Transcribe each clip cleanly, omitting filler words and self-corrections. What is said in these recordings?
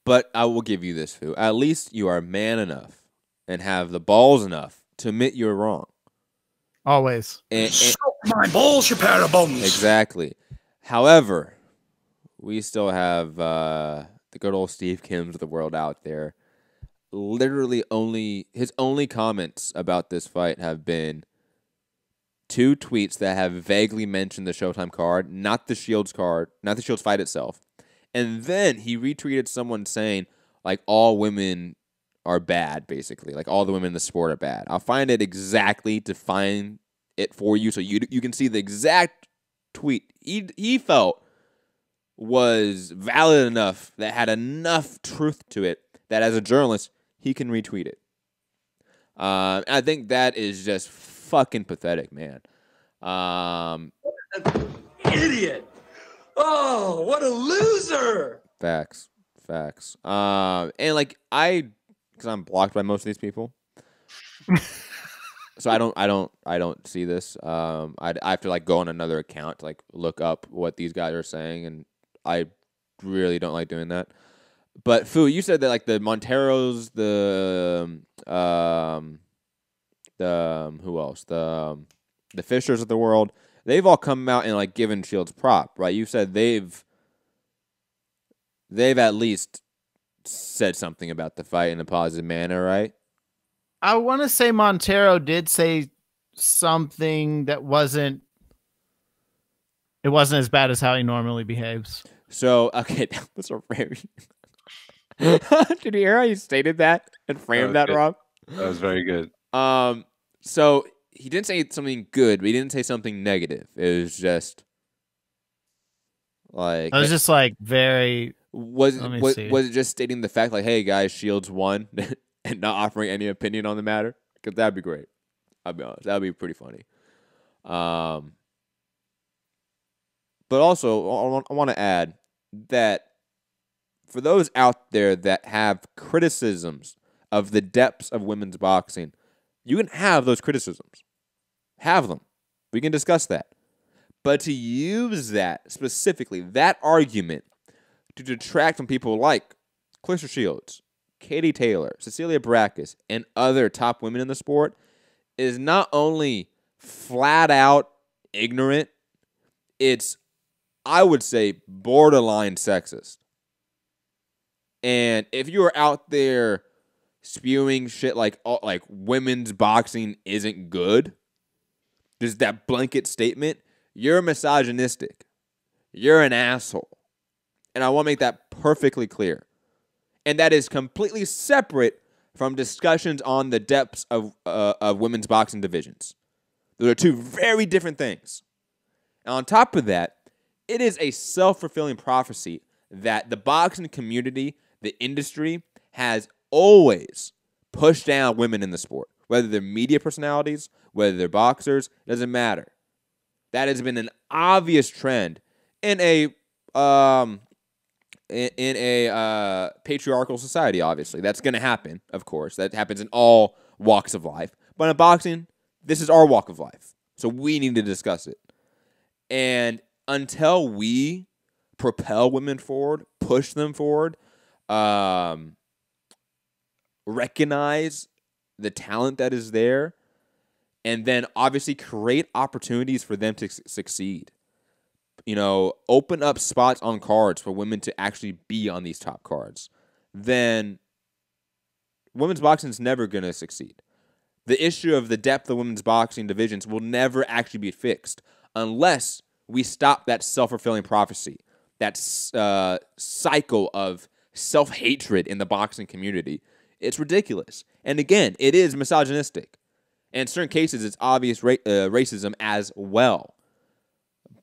But I will give you this, Fu. At least you are man enough and have the balls enough to admit you're wrong. Always. And my balls, you pair of bones. Exactly. However, we still have the good old Steve Kims of the world out there. Literally his only comments about this fight have been 2 tweets that have vaguely mentioned the Showtime card, not the Shields fight itself. And then he retweeted someone saying, like, all women are bad, basically. Like, all the women in the sport are bad. I'll find it exactly to find it for you so you can see the exact tweet he felt was valid enough, that had enough truth to it, that as a journalist, he can retweet it. I think that is just fucking pathetic, man. Idiot. Oh, what a loser. Facts. And like because I'm blocked by most of these people, so I don't see this. I have to like go on another account to like look up what these guys are saying, and I really don't like doing that. But Fu, you said that like the Monteros, the who else, the Fishers of the world, they've all come out and like given Shields prop, right? You said they've at least said something about the fight in a positive manner, right? I want to say Montero did say something that wasn't as bad as how he normally behaves. So, okay, that was a very... Did you hear how he stated that and framed that, Rob? That was very good. So he didn't say something good, but he didn't say something negative. It was just like... I was just like very... Was it just stating the fact like, hey, guys, Shields won and not offering any opinion on the matter? Because that'd be great. I'll be honest. That'd be pretty funny. But also, I want to add that for those out there that have criticisms of the depths of women's boxing, you can have those criticisms. Have them. We can discuss that. But to use that, specifically, that argument, to detract from people like Claressa Shields, Katie Taylor, Cecilia Brækhus, and other top women in the sport is not only flat out ignorant, it's, I would say, borderline sexist. And if you are out there spewing shit like women's boxing isn't good, just that blanket statement, you're misogynistic. You're an asshole. And I want to make that perfectly clear. And that is completely separate from discussions on the depths of women's boxing divisions. Those are 2 very different things. And on top of that, it is a self-fulfilling prophecy that the boxing community, the industry, has always pushed down women in the sport. Whether they're media personalities, whether they're boxers, it doesn't matter. That has been an obvious trend in a patriarchal society, obviously. That's going to happen, of course. That happens in all walks of life. But in boxing, this is our walk of life. So we need to discuss it. And until we propel women forward, push them forward, recognize the talent that is there, and then obviously create opportunities for them to succeed. You know, open up spots on cards for women to actually be on these top cards, then women's boxing is never going to succeed. The issue of the depth of women's boxing divisions will never actually be fixed unless we stop that self-fulfilling prophecy, that cycle of self-hatred in the boxing community. It's ridiculous. And again, it is misogynistic. And in certain cases, it's obvious racism as well.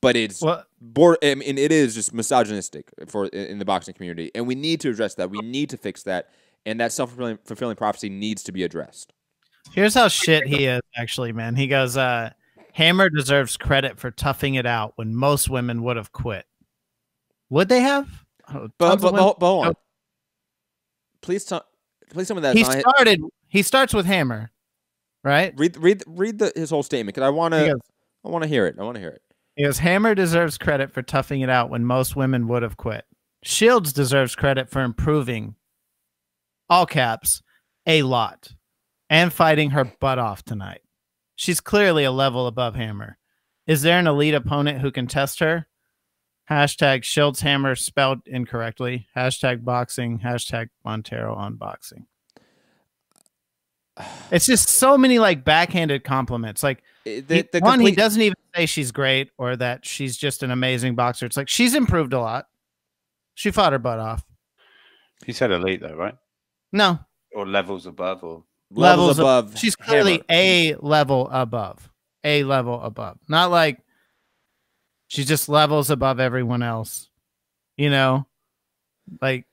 But it's it is just misogynistic in the boxing community, and we need to address that. We need to fix that, and that self-fulfilling prophecy needs to be addressed. Here's how shit he is, actually, man. He goes, Hammer deserves credit for toughing it out when most women would have quit. Would they have? But hold on. Please tell me that he starts with Hammer, right? Read his whole statement, because I want to hear it. I want to hear it. He goes, Hammer deserves credit for toughing it out when most women would have quit. Shields deserves credit for improving, all caps, a lot, and fighting her butt off tonight. She's clearly a level above Hammer. Is there an elite opponent who can test her? Hashtag Shields Hammer spelled incorrectly. Hashtag boxing. Hashtag Montero unboxing. It's just so many like backhanded compliments. Like he doesn't even say she's great or that she's just an amazing boxer. It's like she's improved a lot. She fought her butt off. He said elite though, right? No. Or levels above, or levels above. She's clearly a level above. A level above. Not like she's just levels above everyone else. You know? Like,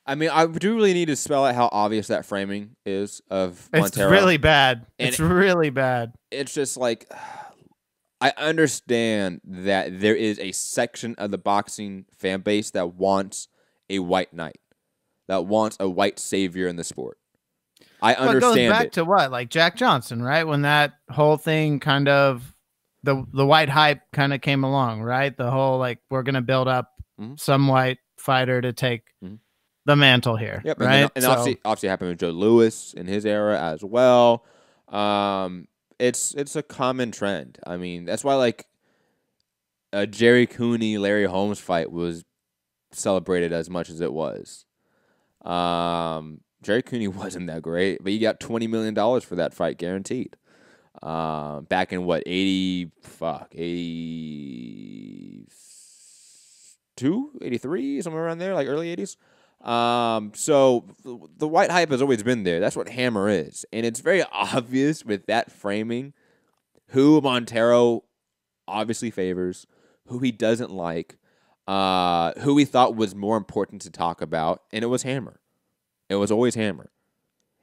I mean, I do really need to spell out how obvious that framing is of Montero. It's really bad. It's really bad. It's just like, I understand that there is a section of the boxing fan base that wants a white knight, that wants a white savior in the sport. I understand it. Goes back to what? Like Jack Johnson, right? When that whole thing kind of, the white hype kind of came along, right? The whole, like, we're going to build up some white fighter to take the mantle here. Yep. Right. And obviously happened with Joe Louis in his era as well. It's a common trend. I mean, that's why like a Jerry Cooney, Larry Holmes fight was celebrated as much as it was. Jerry Cooney wasn't that great, but you got $20 million for that fight guaranteed. Back in what, 82, 83, somewhere around there, like early 80s. So the white hype has always been there. That's what Hammer is. And it's very obvious with that framing who Montero obviously favors, who he doesn't like, who he thought was more important to talk about, and it was Hammer. It was always Hammer.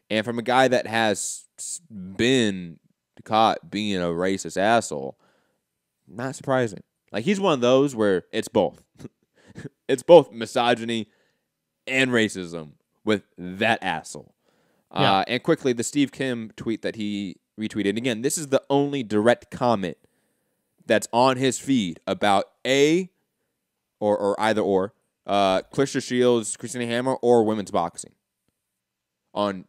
And from a guy that has been caught being a racist asshole, not surprising. Like, he's one of those where it's both. It's both misogyny and racism with that asshole. Yeah. And quickly, the Steve Kim tweet that he retweeted. And again, this is the only direct comment that's on his feed about or either Claressa Shields, Christina Hammer, or women's boxing. On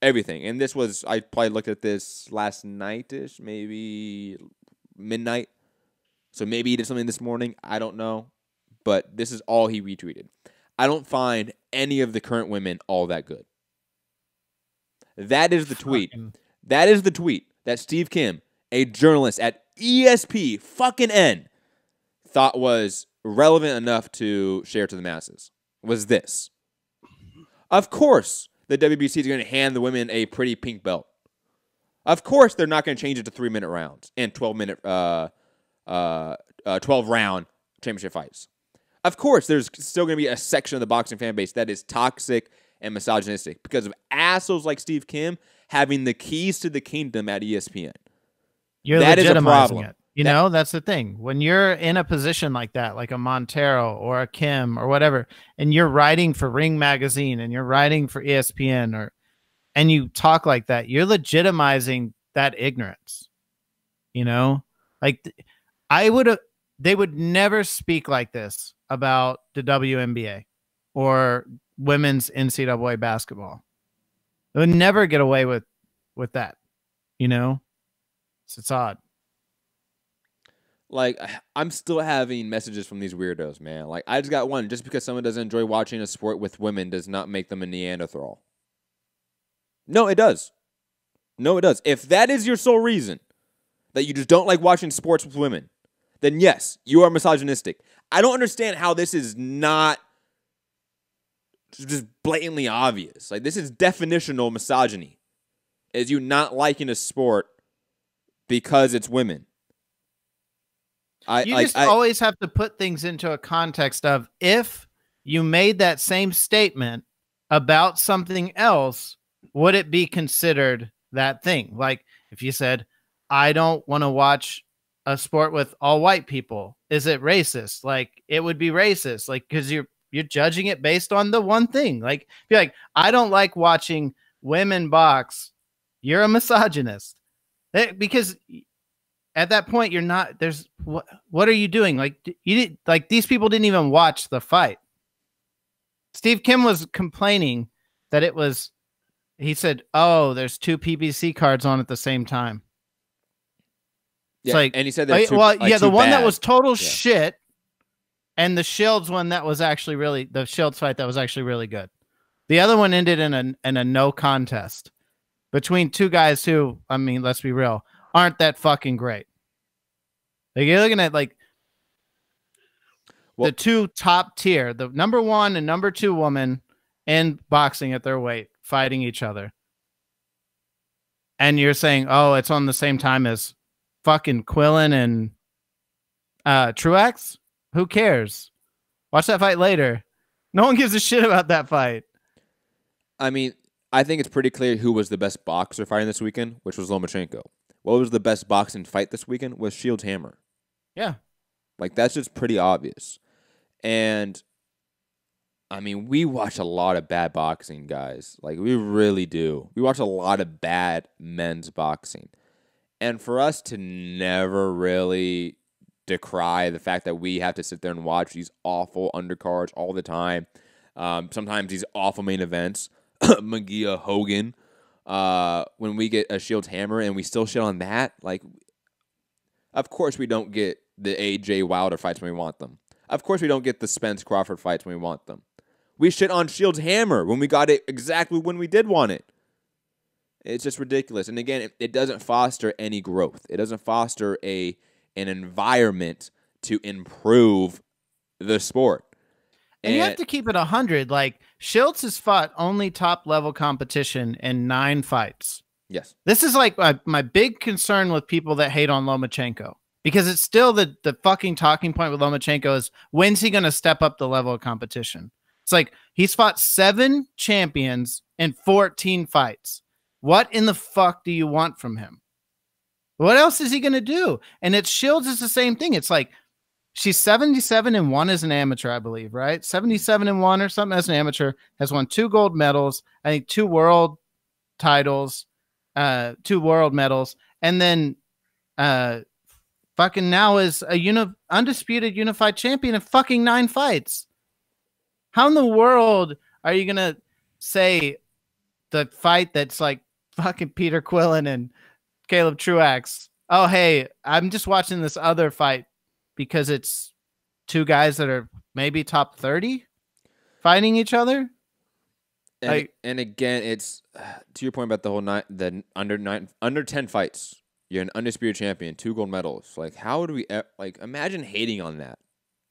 everything. And this was, I probably looked at this last night-ish, maybe midnight. So maybe he did something this morning. I don't know. But this is all he retweeted. I don't find any of the current women all that good. That is the tweet. That is the tweet that Steve Kim, a journalist at ESP fucking N, thought was relevant enough to share to the masses. Was this. Of course, the WBC is going to hand the women a pretty pink belt. Of course, they're not going to change it to 3-minute rounds and 12-round championship fights. Of course, there's still going to be a section of the boxing fan base that is toxic and misogynistic because of assholes like Steve Kim having the keys to the kingdom at ESPN. That is a problem. It. You know, that's the thing. When you're in a position like that, like a Montero or a Kim or whatever, and you're writing for Ring Magazine and you're writing for ESPN and you talk like that, you're legitimizing that ignorance. You know, like they would never speak like this about the WNBA or women's NCAA basketball. They would never get away with that, you know? So it's odd. Like, I'm still having messages from these weirdos, man. Like, I just got one. Just because someone doesn't enjoy watching a sport with women does not make them a Neanderthal. No, it does. No, it does. If that is your sole reason, that you just don't like watching sports with women, then yes, you are misogynistic. I don't understand how this is not just blatantly obvious. Like, this is definitional misogyny. Is you not liking a sport because it's women. You always have to put things into a context of, if you made that same statement about something else, would it be considered that thing? Like, if you said, I don't want to watch a sport with all white people, is it racist? Like, it would be racist, like, because you're judging it based on the one thing. Like, be like, I don't like watching women box, you're a misogynist. Because at that point, you're not. There's what are you doing? Like, you did, like, these people didn't even watch the fight. Steve Kim was complaining that it was. He said, "Oh, there's 2 PBC cards on at the same time." It's Yeah, like, and he said they're too, the one that was total Yeah. shit, and the Shields one that was actually the Shields fight that was actually really good. The other one ended in a no contest between 2 guys who, I mean, let's be real, aren't that fucking great. Like, you're looking at like the 2 top tier, the number 1 and number 2 woman in boxing at their weight, fighting each other. And you're saying, oh, it's on the same time as fucking Quillen and Truax? Who cares? Watch that fight later. No one gives a shit about that fight. I mean, I think it's pretty clear who was the best boxer fighting this weekend, which was Lomachenko. What was the best boxing fight this weekend was Shields Hammer. Yeah. Like, that's just pretty obvious. And, I mean, we watch a lot of bad boxing, guys. Like, we really do. We watch a lot of bad men's boxing. And for us to never really decry the fact that we have to sit there and watch these awful undercards all the time, sometimes these awful main events, Magia Hogan, when we get a Shields Hammer and we still shit on that, like, of course we don't get the AJ Wilder fights when we want them. Of course we don't get the Spence Crawford fights when we want them. We shit on Shields Hammer when we got it exactly when we did want it. It's just ridiculous. And again, it doesn't foster any growth. It doesn't foster an environment to improve the sport. And you have to keep it 100. Like, Shields has fought only top-level competition in 9 fights. Yes. This is like my big concern with people that hate on Lomachenko. Because it's still the fucking talking point with Lomachenko is, when's he going to step up the level of competition? It's like, he's fought 7 champions in 14 fights. What in the fuck do you want from him? What else is he going to do? And it's Shields is the same thing. It's like, she's 77-1 as an amateur, I believe, right? 77-1 or something as an amateur, has won 2 gold medals, I think 2 world titles, 2 world medals, and then fucking now is a undisputed unified champion in fucking 9 fights. How in the world are you going to say the fight that's like fucking Peter Quillen and Caleb Truax, oh, hey, I'm just watching this other fight because it's 2 guys that are maybe top 30 fighting each other? And again, it's to your point about the whole under 10 fights. You're an undisputed champion, 2 gold medals. Like, how would we imagine hating on that?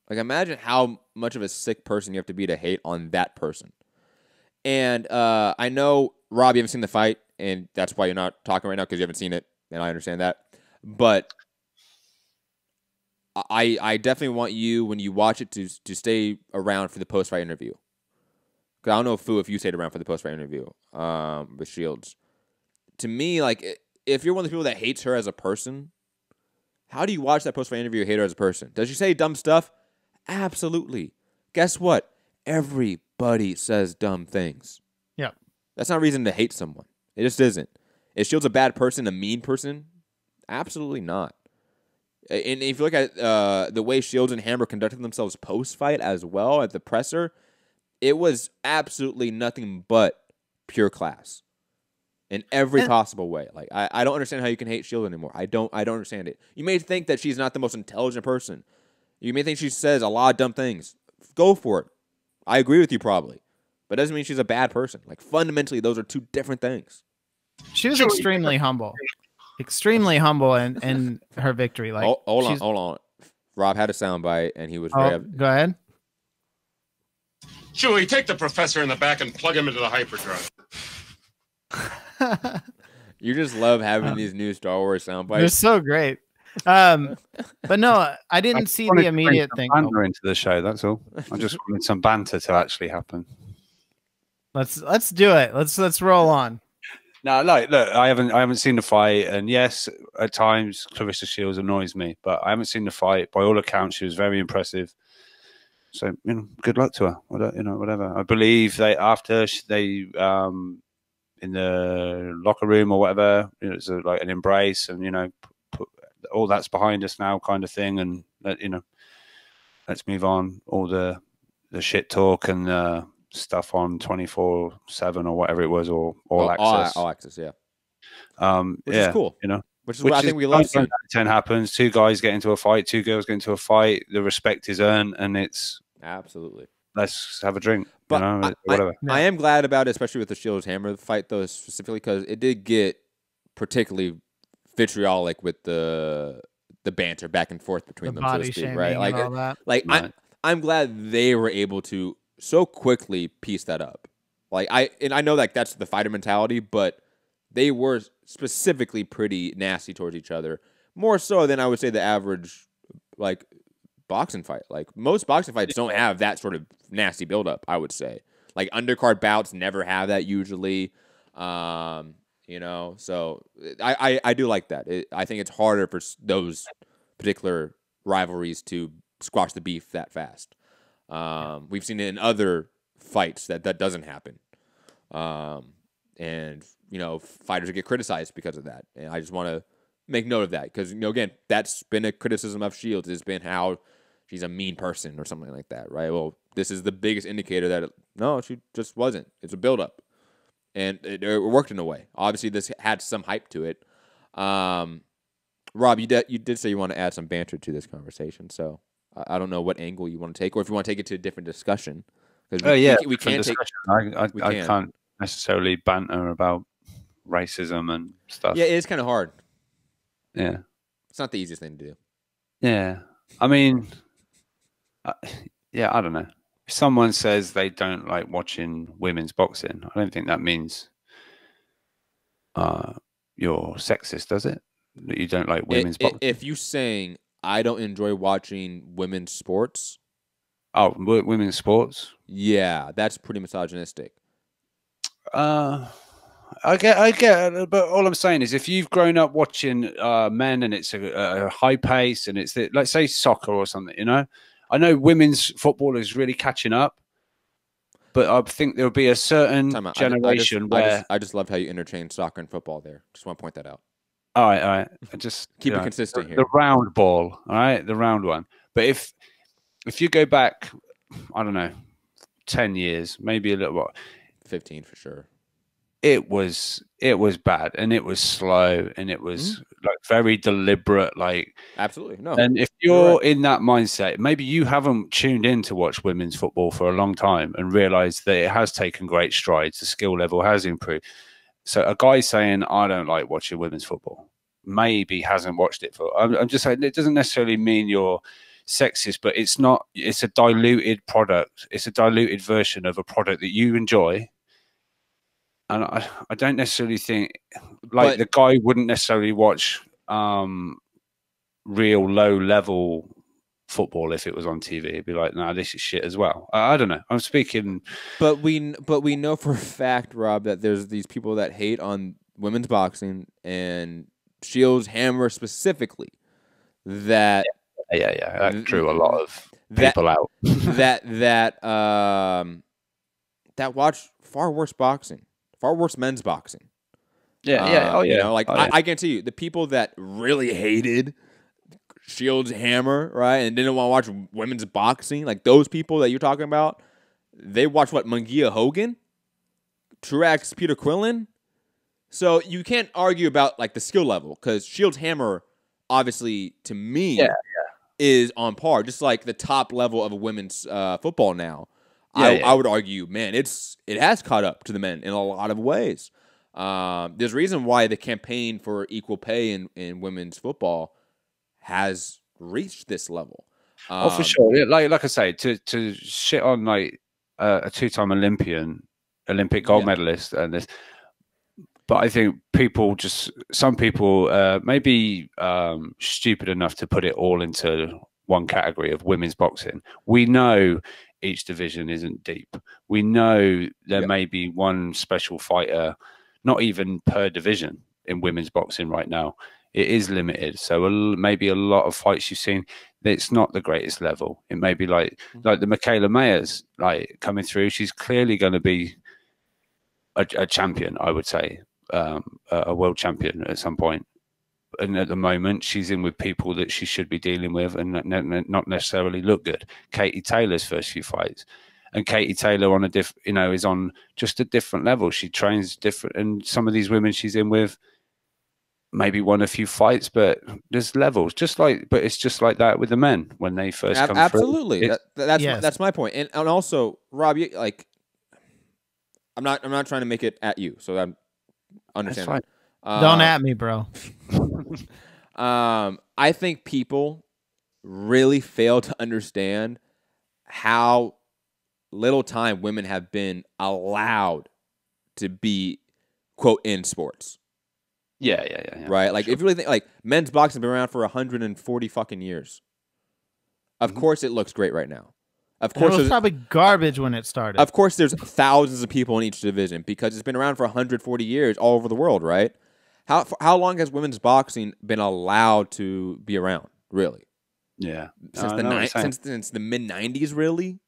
Like, imagine how much of a sick person you have to be to hate on that person. And I know, Rob, you haven't seen the fight, and that's why you're not talking right now, because you haven't seen it, and I understand that. But I definitely want you, when you watch it, to stay around for the post-fight interview. Because I don't know, Fu, if you stayed around for the post-fight interview with Shields. To me, like, if you're one of the people that hates her as a person, how do you watch that post-fight interview and hate her as a person? Does she say dumb stuff? Absolutely. Guess what? Everybody says dumb things. Yeah. That's not a reason to hate someone. It just isn't. Is Shields a bad person, a mean person? Absolutely not. And if you look at the way Shields and Hammer conducted themselves post-fight as well at the presser, it was absolutely nothing but pure class in every possible way. Like, I don't understand how you can hate Shields anymore. I don't understand it. You may think that she's not the most intelligent person. You may think she says a lot of dumb things. Go for it. I agree with you probably. But it doesn't mean she's a bad person. Like, fundamentally, those are 2 different things. She was extremely humble. Extremely humble in her victory. Like, hold on. Rob had a soundbite, and he was very... Go ahead. Chewie, take the professor in the back and plug him into the hyperdrive. You just love having these new Star Wars soundbites. They're so great. But no, I didn't see the immediate thing. Banter into the show. That's all. I just wanted some banter to actually happen. Let's do it. Let's roll on. No, look, I haven't seen the fight, and yes, at times Claressa Shields annoys me, but I haven't seen the fight. By all accounts, she was very impressive. So, good luck to her. Whatever. I believe after they in the locker room or whatever, it's like an embrace, and all that's behind us now, kind of thing, and let's move on. All the shit talk and stuff on 24/7 or whatever it was, or all access. All access, yeah. Which Yeah, is cool. you know, which is what I think we love 9 seeing. out of 10 happens. 2 guys get into a fight, 2 girls get into a fight. The respect is earned, and it's absolutely. Let's have a drink. But you know, whatever. I am glad about it, especially with the Shields Hammer fight, though, specifically because it did get particularly vitriolic with the banter back and forth between them, so to speak, right? Like, all that. Right. I'm glad they were able to so quickly piece that up. Like I know like that's the fighter mentality, but they were specifically pretty nasty towards each other, more so than I would say the average like boxing fight. Like most boxing fights don't have that sort of nasty buildup, I would say. Like undercard bouts never have that usually. You know, so I do like that. I think it's harder for those particular rivalries to squash the beef that fast. We've seen it in other fights that doesn't happen. And, you know, fighters get criticized because of that. And I just want to make note of that because, you know, again, that's been a criticism of Shields, has been how she's a mean person or something like that, right? Well, this is the biggest indicator that, no, she just wasn't. It's a buildup. And it worked in a way. Obviously, this had some hype to it. Rob, you did say you want to add some banter to this conversation, so I don't know what angle you want to take, or if you want to take it to a different discussion. Because we can't take. I can't necessarily banter about racism and stuff. Yeah, it is kind of hard. Yeah, it's not the easiest thing to do. Yeah, I mean, I don't know. If someone says they don't like watching women's boxing, I don't think that means you're sexist, does it? That you don't like women's boxing? If you're saying I don't enjoy watching women's sports. Oh, women's sports? Yeah, that's pretty misogynistic. I get, but all I'm saying is if you've grown up watching men and it's a high pace and it's like, say, soccer or something, you know? I know women's football is really catching up, but I think there'll be a certain generation where... I just loved how you interchanged soccer and football there. Just want to point that out. All right. I just keep it consistent here. The round ball, all right? The round one. But if you go back, I don't know, 10 years, maybe a little what? 15 for sure. It was bad, and it was slow, and it was like very deliberate, like absolutely no. And if you're in that mindset, maybe you haven't tuned in to watch women's football for a long time and realized that it has taken great strides. The skill level has improved. So a guy saying I don't like watching women's football maybe hasn't watched it for. I'm just saying it doesn't necessarily mean you're sexist, but it's not. It's a diluted product. It's a diluted version of a product that you enjoy. And I don't necessarily think like the guy wouldn't necessarily watch real low level football if it was on TV. It'd be like, no, this is shit as well. I don't know. I'm speaking, but we know for a fact, Rob, that there's these people that hate on women's boxing and Shields Hammer specifically. That that drew a lot of people out. that watch far worse boxing. Far worse men's boxing. You know, like I guarantee you, the people that really hated Shields Hammer, right, and didn't want to watch women's boxing, like those people that you're talking about, they watch what, Munguia Hogan, Truax Peter Quillen. So you can't argue about like the skill level because Shields Hammer, obviously, to me, is on par, just like the top level of a women's football now. I would argue, man, it has caught up to the men in a lot of ways. There's a reason why the campaign for equal pay in women's football has reached this level. For sure. Like I say, to shit on like a 2-time Olympic gold medalist and this, but I think some people may be stupid enough to put it all into one category of women's boxing. We know each division isn't deep. We know there may be one special fighter, not even per division in women's boxing right now. It is limited. So maybe a lot of fights you've seen, it's not the greatest level. It may be like the Michaela Mayers like coming through. She's clearly going to be a champion, I would say, a world champion at some point. And at the moment, she's in with people that she should be dealing with and not necessarily look good. Katie Taylor's first few fights. and Katie Taylor on a is on just a different level. She trains different, and some of these women she's in with maybe won a few fights, but there's levels. But it's just like that with the men when they first come absolutely. through. That's my point. And also, Rob, I'm not trying to make it at you, so I'm understanding. Don't at me, bro. I think people really fail to understand how little time women have been allowed to be, quote, in sports. Yeah. Right? Like, if you really think, like, men's boxing has been around for 140 fucking years. Of course it looks great right now. Of course, it was probably garbage when it started. Of course, there's thousands of people in each division because it's been around for 140 years all over the world, right? How long has women's boxing been allowed to be around, really? Yeah. Since the mid-90s, really?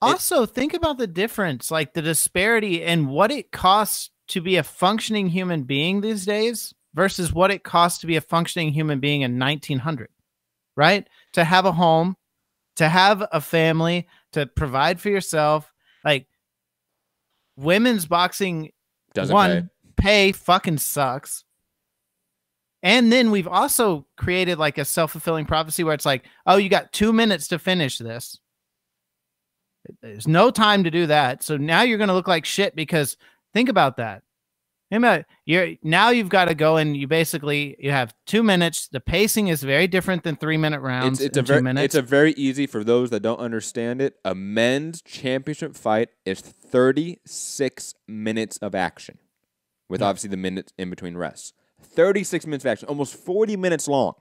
Also, think about the difference, like the disparity in what it costs to be a functioning human being these days versus what it costs to be a functioning human being in 1900, right? To have a home, to have a family, to provide for yourself. Like, women's boxing, doesn't pay fucking sucks. And then we've also created like a self-fulfilling prophecy where it's like, oh, you got 2 minutes to finish this. There's no time to do that. So now you're going to look like shit because think about that. Now you've got to go and you have 2 minutes. The pacing is very different than 3 minute rounds. It's a very easy for those that don't understand it. A men's championship fight is 36 minutes of action, with obviously the minutes in between rests. 36 minutes of action, almost 40 minutes long.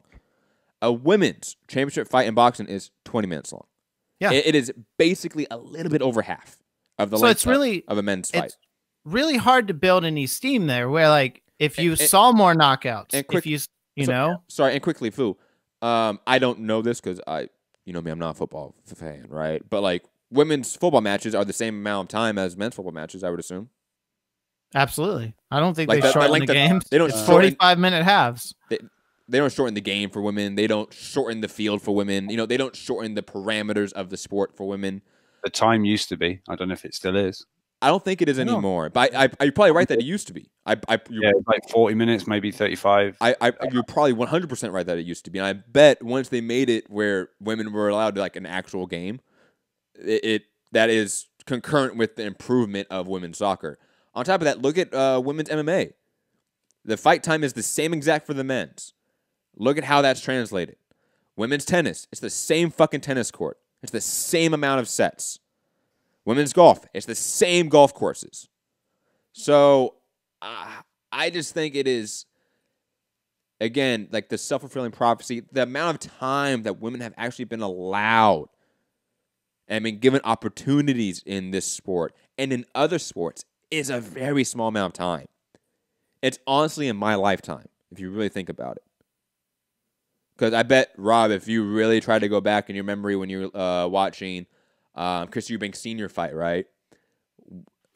A women's championship fight in boxing is 20 minutes long. Yeah, it is basically a little bit over half of the length of a men's fight. It's really hard to build any steam there. Where like if you saw more knockouts, and quickly, Fu, I don't know this because me, I'm not a football fan, right? But like women's football matches are the same amount of time as men's football matches, I would assume. Absolutely. I don't think they shorten the games. They don't. It's 45-minute halves. They don't shorten the game for women. They don't shorten the field for women. They don't shorten the parameters of the sport for women. The time used to be. I don't know if it still is. I don't think it is anymore. But you're probably right that it used to be. Like 40 minutes, maybe 35. You're probably 100% right that it used to be. And I bet once they made it where women were allowed to like an actual game, that is concurrent with the improvement of women's soccer. On top of that, look at women's MMA. The fight time is the same exact for the men's. Look at how that's translated. Women's tennis, it's the same fucking tennis court. It's the same amount of sets. Women's golf, it's the same golf courses. So I just think it is, again, like the self-fulfilling prophecy, the amount of time that women have actually been allowed and been given opportunities in this sport and in other sports is a very small amount of time. It's honestly in my lifetime, if you really think about it. Because I bet, Rob, if you really try to go back in your memory when you were watching Chris Eubank Sr. fight, right?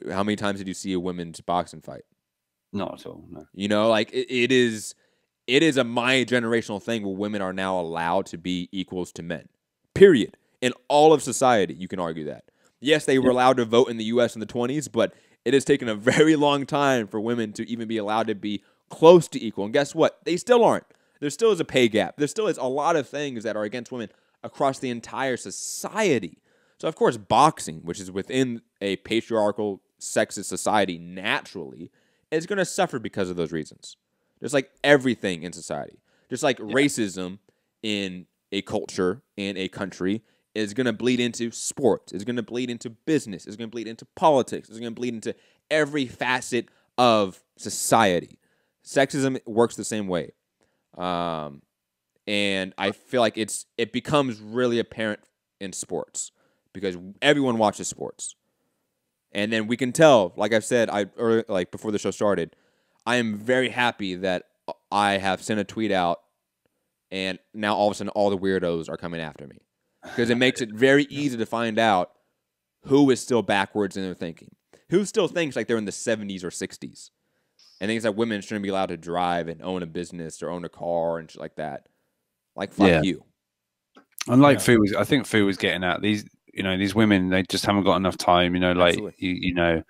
How many times did you see a women's boxing fight? Not at all, no. It is a my generational thing where women are now allowed to be equals to men. Period. In all of society, you can argue that. Yes, they were allowed to vote in the U.S. in the 1920s, but it has taken a very long time for women to even be allowed to be close to equal. And guess what? They still aren't. There still is a pay gap. There still is a lot of things that are against women across the entire society. So, of course, boxing, which is within a patriarchal, sexist society naturally, is going to suffer because of those reasons. Just like everything in society. Just like racism in a culture, in a country, is going to bleed into sports. It's going to bleed into business. It's going to bleed into politics. It's going to bleed into every facet of society. Sexism works the same way. And I feel like it becomes really apparent in sports because everyone watches sports. And then we can tell, like I've said, before the show started, I am very happy that I have sent a tweet out and now all of a sudden all the weirdos are coming after me. Because it makes it very easy to find out who is still backwards in their thinking. Who still thinks like they're in the 70s or 60s. And thinks that women shouldn't be allowed to drive and own a business or own a car and shit like that. Like, fuck you. And like Fu was, I think Fu was getting at, these you know, these women, they just haven't got enough time. You know, like you know,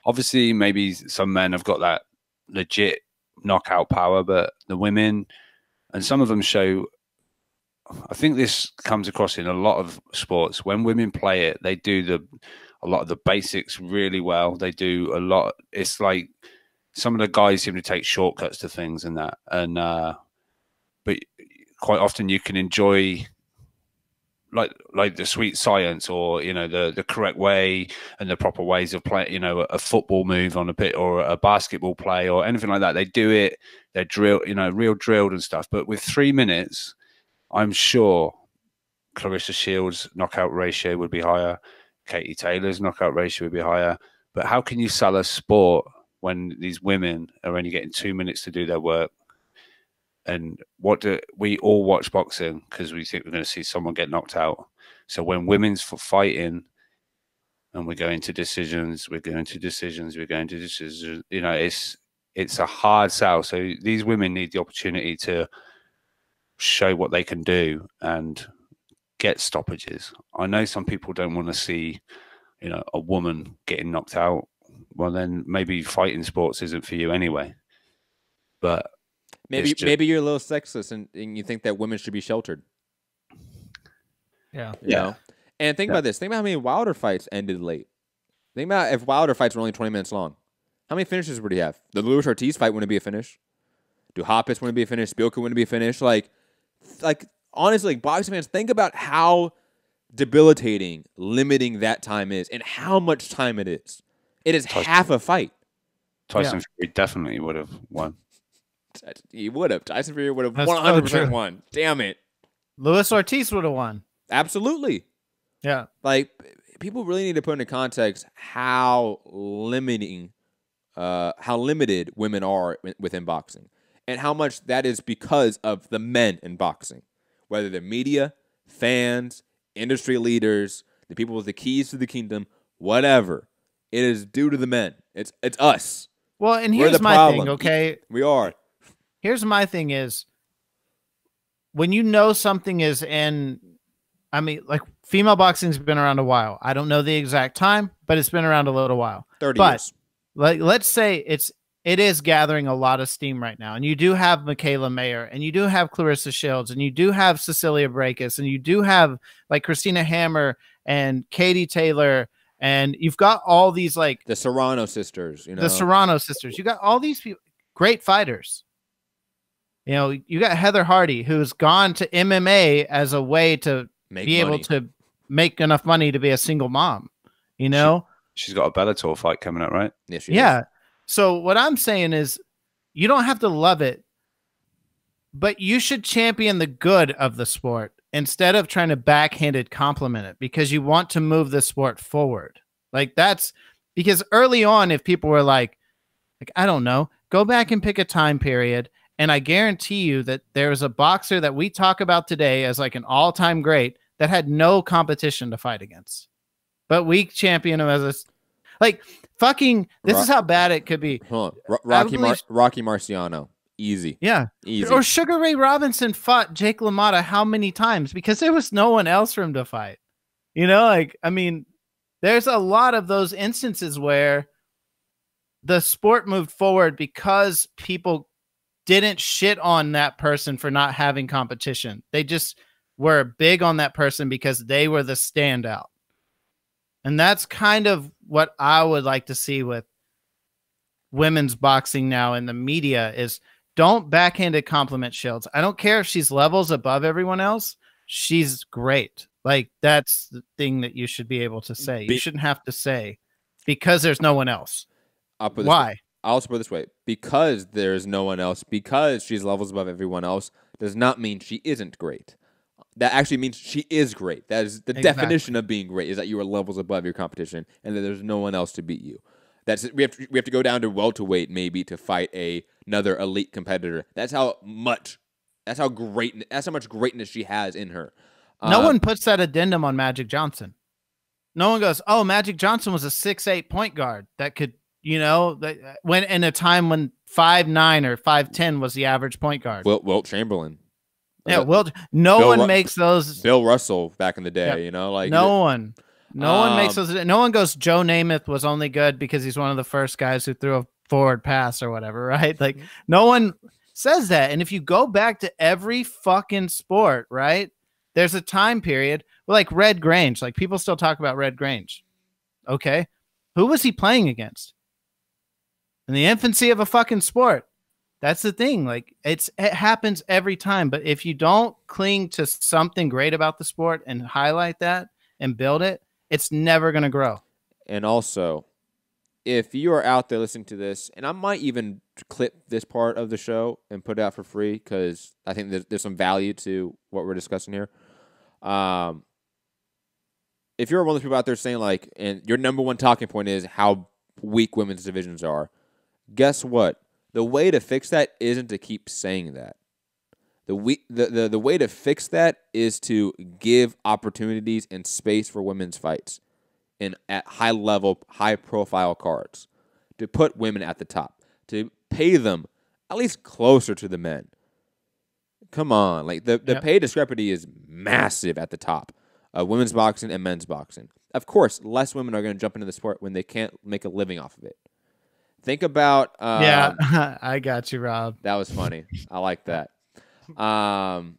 obviously maybe some men have got that legit knockout power, but the women, and some of them show. I think this comes across in a lot of sports. When women play it, they do a lot of the basics really well. They do a lot. It's like some of the guys seem to take shortcuts to things and that. And but quite often you can enjoy like the sweet science, or you know, the correct way and the proper ways of playing. You know, a football move on a bit, or a basketball play, or anything like that. They do it. They're drilled. You know, real drilled and stuff. But with 3 minutes, I'm sure Claressa Shields' knockout ratio would be higher. Katie Taylor's knockout ratio would be higher. But how can you sell a sport when these women are only getting 2 minutes to do their work? And what do we all watch boxing because we think we're going to see someone get knocked out? So when women's fighting and we're going to decisions, you know, it's a hard sell. So these women need the opportunity to show what they can do and get stoppages. I know some people don't want to see, you know, a woman getting knocked out. Well, then maybe fighting sports isn't for you anyway. But maybe you're a little sexist and you think that women should be sheltered. Yeah. You know? And think about this. Think about how many Wilder fights ended late. Think about if Wilder fights were only 20 minutes long. How many finishes would he have? The Luis Ortiz fight wouldn't be a finish. Duhaupas wouldn't be a finish. Spielka wouldn't be a finish. Like honestly, like, boxing fans, think about how debilitating limiting that time is and how much time it is. It is half a fight. Tyson Fury definitely would have won. He would have. Tyson Fury would have 100% won. Damn it. Luis Ortiz would have won. Absolutely. Yeah. Like, people really need to put into context how limited women are within boxing, and how much that is because of the men in boxing, whether they're media, fans, industry leaders, the people with the keys to the kingdom, whatever. It is due to the men. It's us. Well, and here's my thing, okay? We are. Here's my thing is, when you know something is in, I mean, like, female boxing's been around a while. I don't know the exact time, but it's been around a little while. 30 years. Like, let's say it is gathering a lot of steam right now. And you do have Michaela Mayer, and you do have Claressa Shields, and you do have Cecilia Brækhus, and you do have like Christina Hammer and Katie Taylor, and you've got all these, like, the Serrano sisters, you know, the Serrano sisters. You got all these people, great fighters. You know, you got Heather Hardy, who's gone to MMA as a way to able to make enough money to be a single mom. You know, she's got a Bellator fight coming up, right? Yeah, she is. So what I'm saying is, you don't have to love it, but you should champion the good of the sport instead of trying to backhanded compliment it, because you want to move the sport forward. Like, that's because early on, if people were like, I don't know, go back and pick a time period, and I guarantee you that there's a boxer that we talk about today as like an all-time great that had no competition to fight against, but we champion him as a, like, fucking, this is how bad it could be. Hold on. Rocky Marciano. Easy. Yeah. Easy. Or Sugar Ray Robinson fought Jake LaMotta how many times? Because there was no one else for him to fight. You know, like, I mean, there's a lot of those instances where the sport moved forward because people didn't shit on that person for not having competition. They just were big on that person because they were the standout. And that's kind of what I would like to see with women's boxing now in the media is, don't backhanded compliment Shields. I don't care if she's levels above everyone else. She's great. Like, that's the thing that you should be able to say. You shouldn't have to say because there's no one else. Why? I'll also put it this way. Because there's no one else, because she's levels above everyone else, does not mean she isn't great. That actually means she is great. That is the definition of being great, is that you are levels above your competition and that there's no one else to beat you. We have to go down to welterweight maybe to fight another elite competitor. That's how much greatness she has in her. No one puts that addendum on Magic Johnson. No one goes, "Oh, Magic Johnson was a 6'8" point guard that could, you know, when in a time when 5'9" or 5'10" was the average point guard." Wilt Chamberlain. Yeah, well, no one makes those. Bill Russell back in the day, Yeah. you know, like no one makes those. No one goes, Joe Namath was only good because he's one of the first guys who threw a forward pass or whatever, right? Like no one says that. And if you go back to every fucking sport, right, there's a time period like Red Grange. Like people still talk about Red Grange. Okay, who was he playing against? In the infancy of a fucking sport. That's the thing. Like it happens every time. But if you don't cling to something great about the sport and highlight that and build it, it's never going to grow. And also, if you are out there listening to this, and I might even clip this part of the show and put it out for free because I think there's some value to what we're discussing here. If you're one of those people out there saying like, and your number one talking point is how weak women's divisions are, guess what? The way to fix that isn't to keep saying that. The way to fix that is to give opportunities and space for women's fights at high level, high profile cards. To put women at the top. To pay them at least closer to the men. Come on. Like the pay discrepancy is massive at the top of women's boxing and men's boxing. Of course, less women are going to jump into the sport when they can't make a living off of it. Think about yeah, I got you, Rob. That was funny. I like that. I'm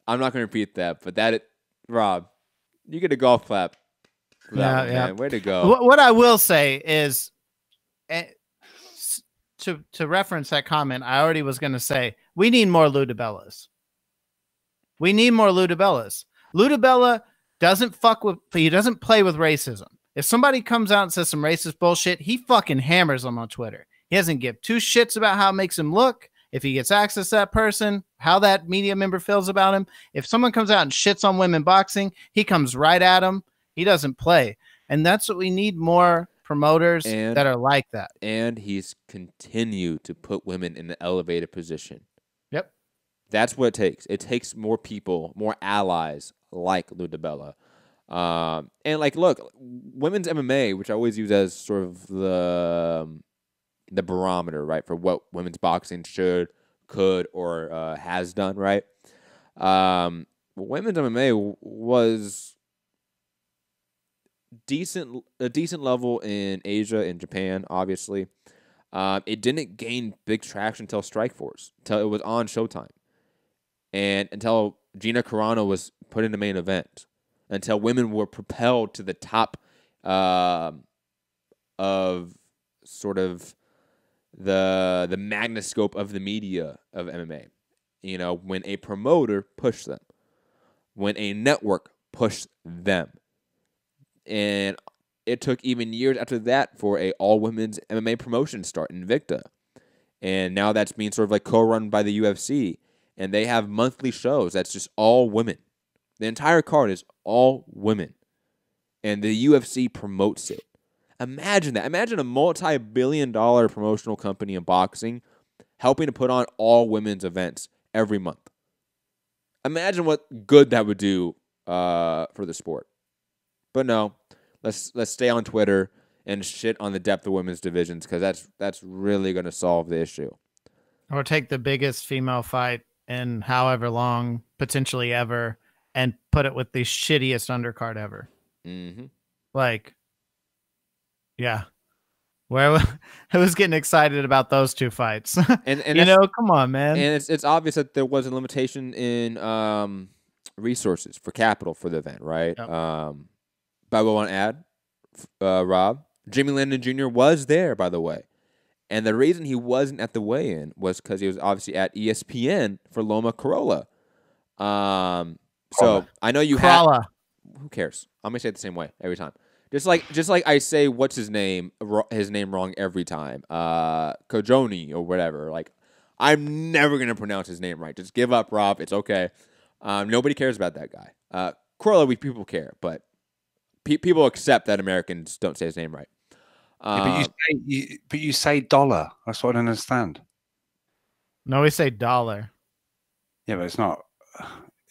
not going to repeat that, but Rob, you get a golf clap for that one, man. Way to go. What I will say is, to reference that comment, I already was going to say, we need more Ludabellas. We need more Ludabellas. Ludabella doesn't he doesn't play with racism. If somebody comes out and says some racist bullshit, he fucking hammers them on Twitter. He doesn't give two shits about how it makes him look. If he gets access to that person, how that media member feels about him. If someone comes out and shits on women boxing, he comes right at him. He doesn't play. And that's what we need, more promoters that are like that. And he's continued to put women in an elevated position. Yep. That's what it takes. It takes more people, more allies like Ludabella. And like, look, women's MMA, which I always use as sort of the barometer, right, for what women's boxing should, could, or has done, right? Women's MMA was a decent level in Asia and Japan, obviously. It didn't gain big traction until Strikeforce, until it was on Showtime, and until Gina Carano was put in the main event. Until women were propelled to the top of sort of the magnascope of the media of MMA. You know, when a promoter pushed them, when a network pushed them. And it took even years after that for a all-women's MMA promotion start, Invicta. And now that's being sort of like co-run by the UFC. And they have monthly shows that's just all women. The entire card is all women. And the UFC promotes it. Imagine that. Imagine a multi-billion-dollar promotional company in boxing helping to put on all women's events every month. Imagine what good that would do for the sport. But no, let's stay on Twitter and shit on the depth of women's divisions because that's really going to solve the issue. Or take the biggest female fight in however long, potentially ever, and put it with the shittiest undercard ever. Mm-hmm. Like, yeah. Where I was getting excited about those two fights. And you know, come on, man. And it's obvious that there was a limitation in resources for capital for the event, right? Yep. But I want to add, Rob, Jimmy Landon Jr. was there, by the way. And the reason he wasn't at the weigh-in was because he was obviously at ESPN for Loma Corolla. So I know you have. Who cares? I'm gonna say it the same way every time. Just like I say, what's his name wrong every time. Kojoni or whatever. Like, I'm never gonna pronounce his name right. Just give up, Rob. It's okay. Nobody cares about that guy. Corolla, people care, but people accept that Americans don't say his name right. But you say dollar. That's what I don't understand. No, we say dollar. Yeah, but it's not.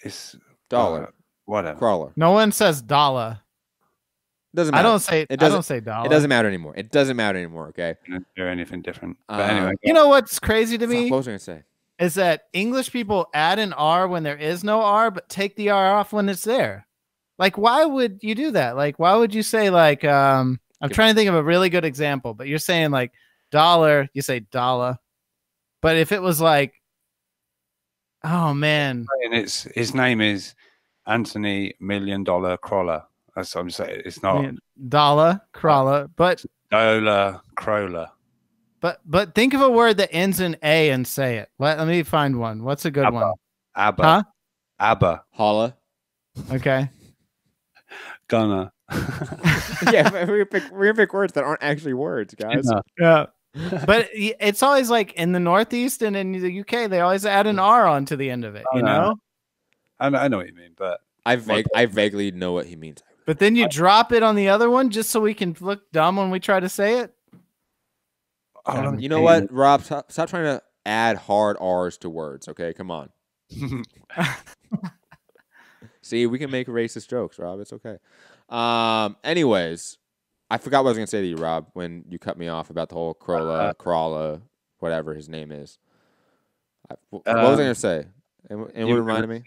It's dollar. Whatever. Crawler. No one says dollar. Doesn't matter. I don't say dollar. It doesn't matter anymore. Okay. Or anything different. But anyway, you know what's crazy to me? What was I gonna say? is that English people add an R when there is no R, but take the R off when it's there. Like, why would you do that? Like, why would you say like, I'm trying to think of a really good example, but you're saying like dollar, you say dollar. But if it was like, oh man. And his name is Anthony $1 Million Crawler. That's what I'm saying. It's not dollar crawler, but dollar crawler. But think of a word that ends in A and say it. Let me find one. What's a good one? Abba. Huh? Abba. Holla. Okay. Gonna. Yeah, we're gonna pick words that aren't actually words, guys. Yeah. But it's always like in the Northeast and in the UK, they always add an R onto the end of it, you know? I know what you mean, but I vaguely know what he means. But then you drop it on the other one just so we can look dumb when we try to say it. You know what, Rob? Stop trying to add hard R's to words, okay? Come on. See, we can make racist jokes, Rob. It's okay. Anyways, I forgot what I was going to say to you, Rob, when you cut me off about the whole Crawla, whatever his name is. What was I going to say? And what reminded me?